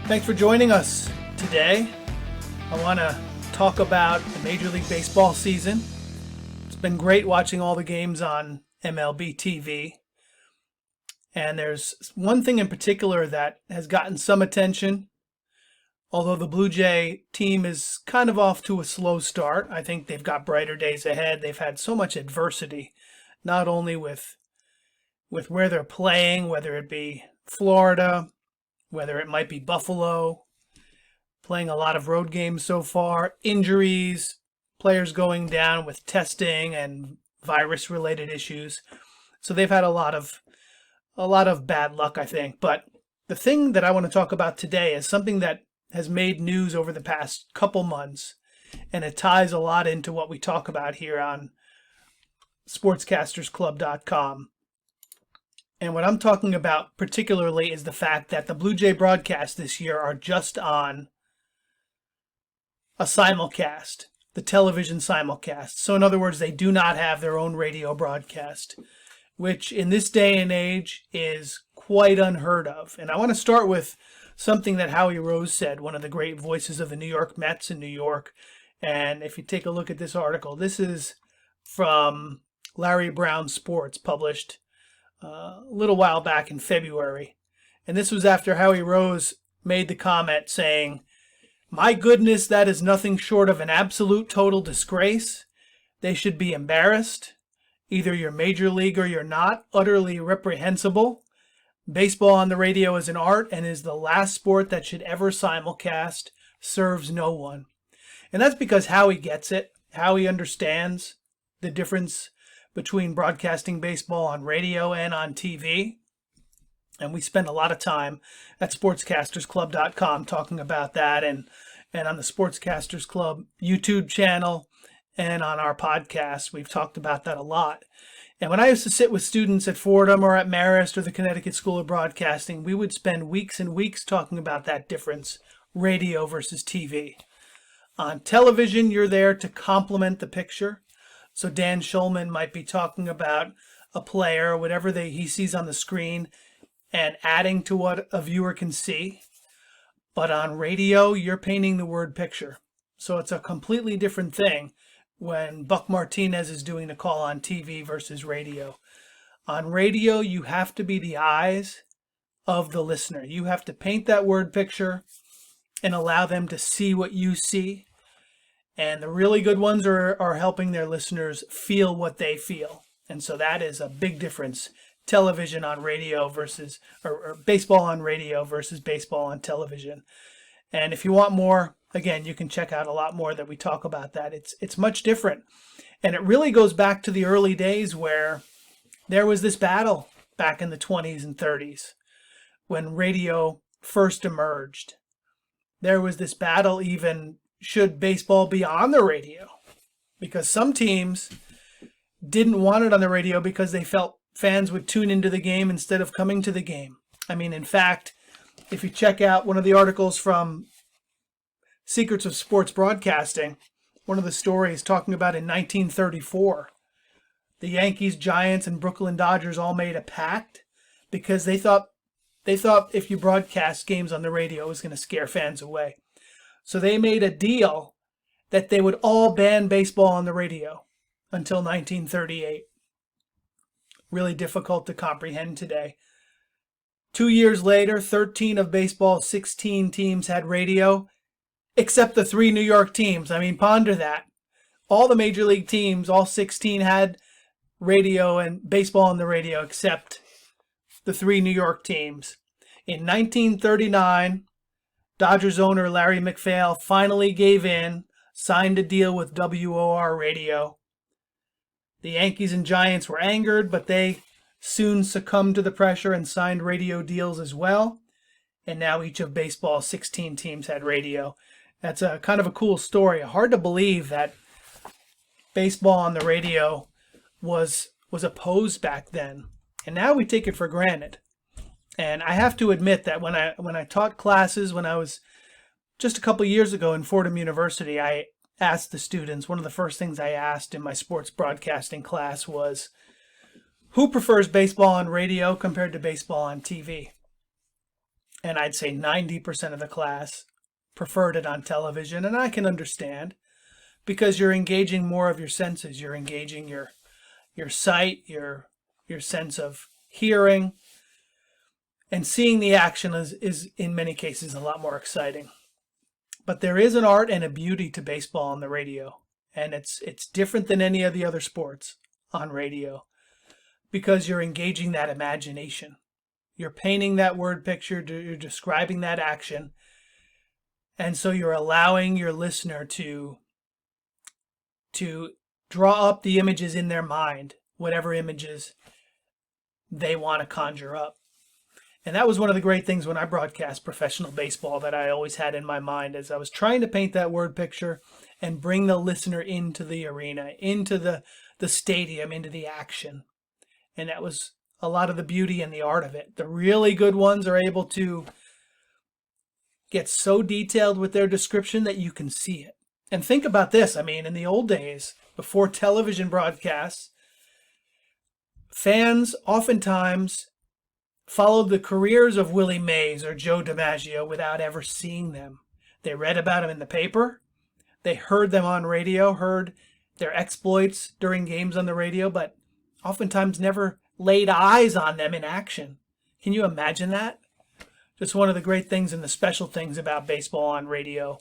Thanks for joining us today. I want to talk about the Major League Baseball season. It's been great watching all the games on MLB TV. And there's one thing in particular that has gotten some attention. Although the Blue Jay team is kind of off to a slow start, I think they've got brighter days ahead. They've had so much adversity, not only with where they're playing, whether it be Florida, whether it might be Buffalo, playing a lot of road games so far, injuries, players going down with testing and virus-related issues. So they've had a lot of bad luck, I think. But the thing that I want to talk about today is something that has made news over the past couple months, and it ties a lot into what we talk about here on sportscastersclub.com. And what I'm talking about particularly is the fact that the Blue Jay broadcasts this year are just on a simulcast, the television simulcast. So in other words, they do not have their own radio broadcast, which in this day and age is quite unheard of. And I want to start with something that Howie Rose said, one of the great voices of the New York Mets in New York. And if you take a look at this article, this is from Larry Brown Sports, published a little while back in February. And this was after Howie Rose made the comment saying, "My goodness, that is nothing short of an absolute total disgrace. They should be embarrassed. Either you're major league or you're not. Utterly reprehensible. Baseball on the radio is an art and is the last sport that should ever simulcast. Serves no one." And that's because Howie gets it. Howie understands the difference between broadcasting baseball on radio and on TV. And we spend a lot of time at sportscastersclub.com talking about that, and on the Sportscasters Club YouTube channel and on our podcast. We've talked about that a lot. And when I used to sit with students at Fordham or at Marist or the Connecticut School of Broadcasting, we would spend weeks and weeks talking about that difference, radio versus TV. On television, you're there to complement the picture. So Dan Schulman might be talking about a player or whatever he sees on the screen and adding to what a viewer can see. But on radio, you're painting the word picture. So it's a completely different thing when Buck Martinez is doing the call on TV versus radio. On radio, you have to be the eyes of the listener. You have to paint that word picture and allow them to see what you see. And the really good ones are helping their listeners feel what they feel. And so that is a big difference. Television on radio versus, or baseball on radio versus baseball on television. And if you want more, again, you can check out a lot more that we talk about that. It's much different. And it really goes back to the early days where there was this battle back in the 20s and 30s when radio first emerged. There was this battle even, should baseball be on the radio? Because some teams didn't want it on the radio because they felt fans would tune into the game instead of coming to the game. I mean, in fact, if you check out one of the articles from Secrets of Sports Broadcasting, one of the stories talking about in 1934, the Yankees, Giants, and Brooklyn Dodgers all made a pact because they thought if you broadcast games on the radio, it was going to scare fans away. So they made a deal that they would all ban baseball on the radio until 1938. Really difficult to comprehend today. 2 years later, 13 of baseball's 16 teams had radio, except the 3 New York teams. I mean, ponder that. All the major league teams, all 16 had radio and baseball on the radio, except the 3 New York teams. In 1939, Dodgers owner Larry McPhail finally gave in, signed a deal with WOR Radio. The Yankees and Giants were angered, but they soon succumbed to the pressure and signed radio deals as well. And now each of baseball's 16 teams had radio. That's a kind of a cool story. Hard to believe that baseball on the radio was opposed back then. And now we take it for granted. And I have to admit that when I taught classes when I was just a couple years ago in Fordham University, I asked the students, one of the first things I asked in my sports broadcasting class was, who prefers baseball on radio compared to baseball on TV? and I'd say 90% of the class preferred it on television, and I can understand because you're engaging more of your senses. You're engaging your sight, your sense of hearing, and seeing the action is in many cases a lot more exciting. But there is an art and a beauty to baseball on the radio, and it's different than any of the other sports on radio because you're engaging that imagination. You're painting that word picture, you're describing that action, and so you're allowing your listener to draw up the images in their mind, whatever images they want to conjure up. And that was one of the great things when I broadcast professional baseball that I always had in my mind, as I was trying to paint that word picture and bring the listener into the arena, into the stadium, into the action. And that was a lot of the beauty and the art of it. The really good ones are able to get so detailed with their description that you can see it. And think about this. I mean, in the old days, before television broadcasts, fans oftentimes followed the careers of Willie Mays or Joe DiMaggio without ever seeing them. They read about them in the paper. They heard them on radio, heard their exploits during games on the radio, but oftentimes never laid eyes on them in action. Can you imagine that? Just one of the great things and the special things about baseball on radio.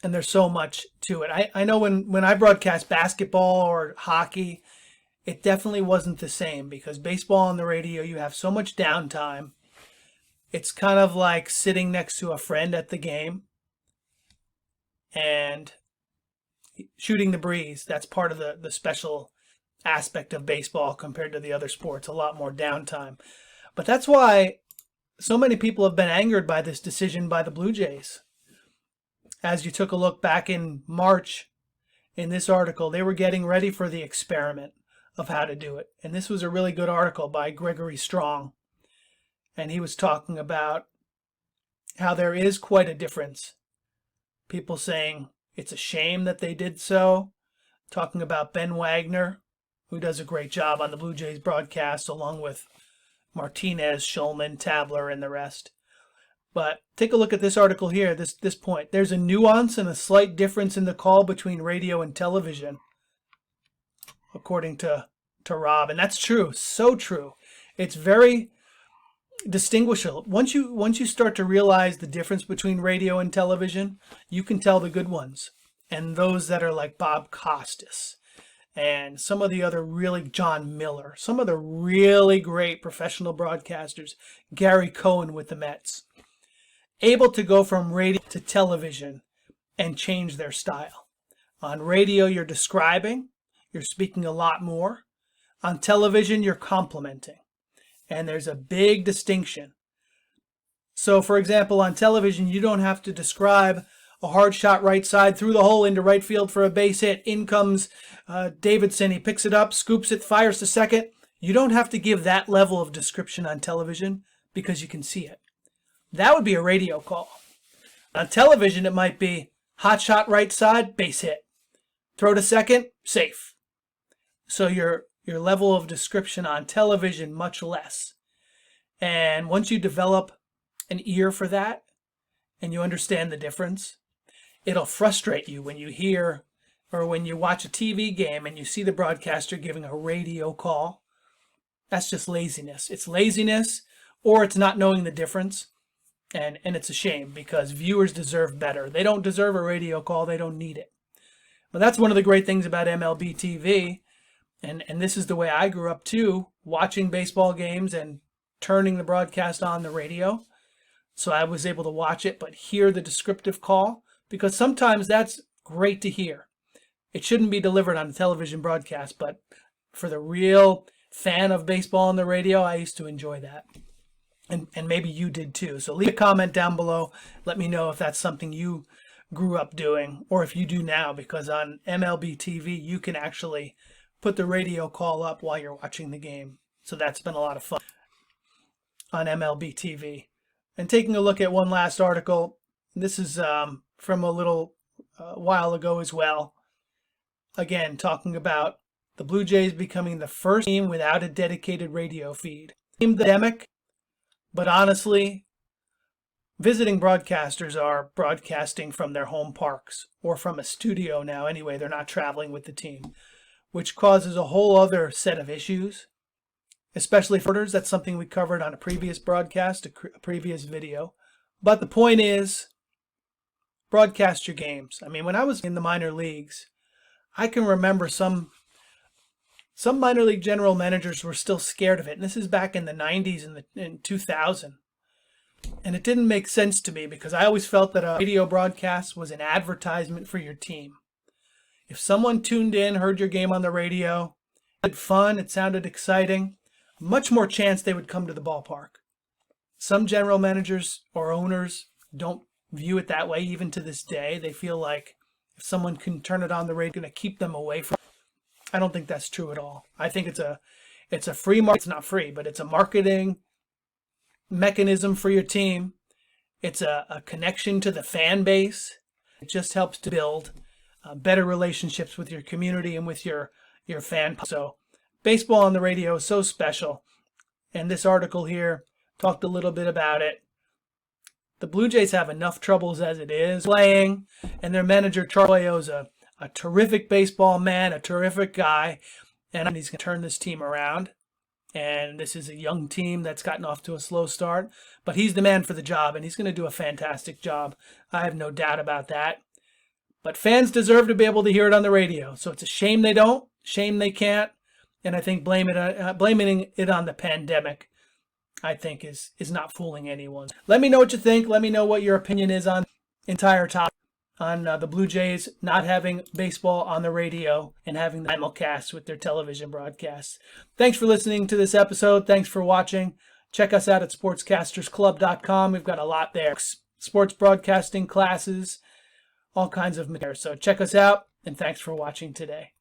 And there's so much to it. I know when I broadcast basketball or hockey, it definitely wasn't the same because baseball on the radio, you have so much downtime. It's kind of like sitting next to a friend at the game and shooting the breeze. That's part of the special aspect of baseball compared to the other sports, a lot more downtime. But that's why so many people have been angered by this decision by the Blue Jays. As you took a look back in March in this article, they were getting ready for the experiment of how to do it. And this was a really good article by Gregory Strong. And he was talking about how there is quite a difference. People saying it's a shame that they did so. Talking about Ben Wagner, who does a great job on the Blue Jays broadcast, along with Martinez, Schulman, Tabler, and the rest. But take a look at this article here, this point. There's a nuance and a slight difference in the call between radio and television, according to Rob. And that's true, so true. It's very distinguishable. Once you start to realize the difference between radio and television, you can tell the good ones. And those that are like Bob Costas and some of the other really, John Miller, some of the really great professional broadcasters, Gary Cohen with the Mets, able to go from radio to television and change their style. On radio, you're describing, you're speaking a lot more. On television, you're complimenting. And there's a big distinction. So, for example, on television, you don't have to describe a hard shot right side through the hole into right field for a base hit. In comes Davidson. He picks it up, scoops it, fires to second. You don't have to give that level of description on television because you can see it. That would be a radio call. On television, it might be hot shot right side, base hit. Throw to second, safe. So your level of description on television, much less. And once you develop an ear for that and you understand the difference, it'll frustrate you when you hear or when you watch a TV game and you see the broadcaster giving a radio call. That's just laziness. It's laziness, or it's not knowing the difference. And it's a shame because viewers deserve better. They don't deserve a radio call. They don't need it. But that's one of the great things about MLB TV. And this is the way I grew up too, watching baseball games and turning the broadcast on the radio. So I was able to watch it, but hear the descriptive call, because sometimes that's great to hear. It shouldn't be delivered on a television broadcast, but for the real fan of baseball on the radio, I used to enjoy that. And maybe you did too. So leave a comment down below. Let me know if that's something you grew up doing or if you do now, because on MLB TV, you can actually put the radio call up while you're watching the game. So that's been a lot of fun on MLB TV. And taking a look at one last article, this is from a little while ago as well. Again, talking about the Blue Jays becoming the first team without a dedicated radio feed. The pandemic, But honestly, visiting broadcasters are broadcasting from their home parks or from a studio now anyway. They're not traveling with the team, which causes a whole other set of issues, especially for reporters. That's something we covered on a previous broadcast, a previous video. But the point is, broadcast your games. I mean, when I was in the minor leagues, I can remember some minor league general managers were still scared of it. And this is back in the 90s and in 2000. And it didn't make sense to me because I always felt that a radio broadcast was an advertisement for your team. If someone tuned in, heard your game on the radio, it had fun, it sounded exciting, much more chance they would come to the ballpark. Some general managers or owners don't view it that way even to this day. They feel like if someone can turn it on the radio, it's going to keep them away from it. I don't think that's true at all. I think it's a free market. It's not free, but it's a marketing mechanism for your team. It's a connection to the fan base. It just helps to build better relationships with your community and with your fan. So baseball on the radio is so special. And this article here talked a little bit about it. The Blue Jays have enough troubles as it is playing, and their manager, Charlie is a terrific baseball man, a terrific guy, and he's going to turn this team around. And this is a young team that's gotten off to a slow start, but he's the man for the job, and he's going to do a fantastic job. I have no doubt about that. But fans deserve to be able to hear it on the radio, so it's a shame they don't, shame they can't, and I think blaming it on the pandemic, I think is not fooling anyone. Let me know what you think. Let me know what your opinion is on the entire topic on the Blue Jays not having baseball on the radio and having the simulcast with their television broadcasts. Thanks for listening to this episode. Thanks for watching. Check us out at sportscastersclub.com. We've got a lot there. Sports broadcasting classes, all kinds of material. So check us out, and thanks for watching today.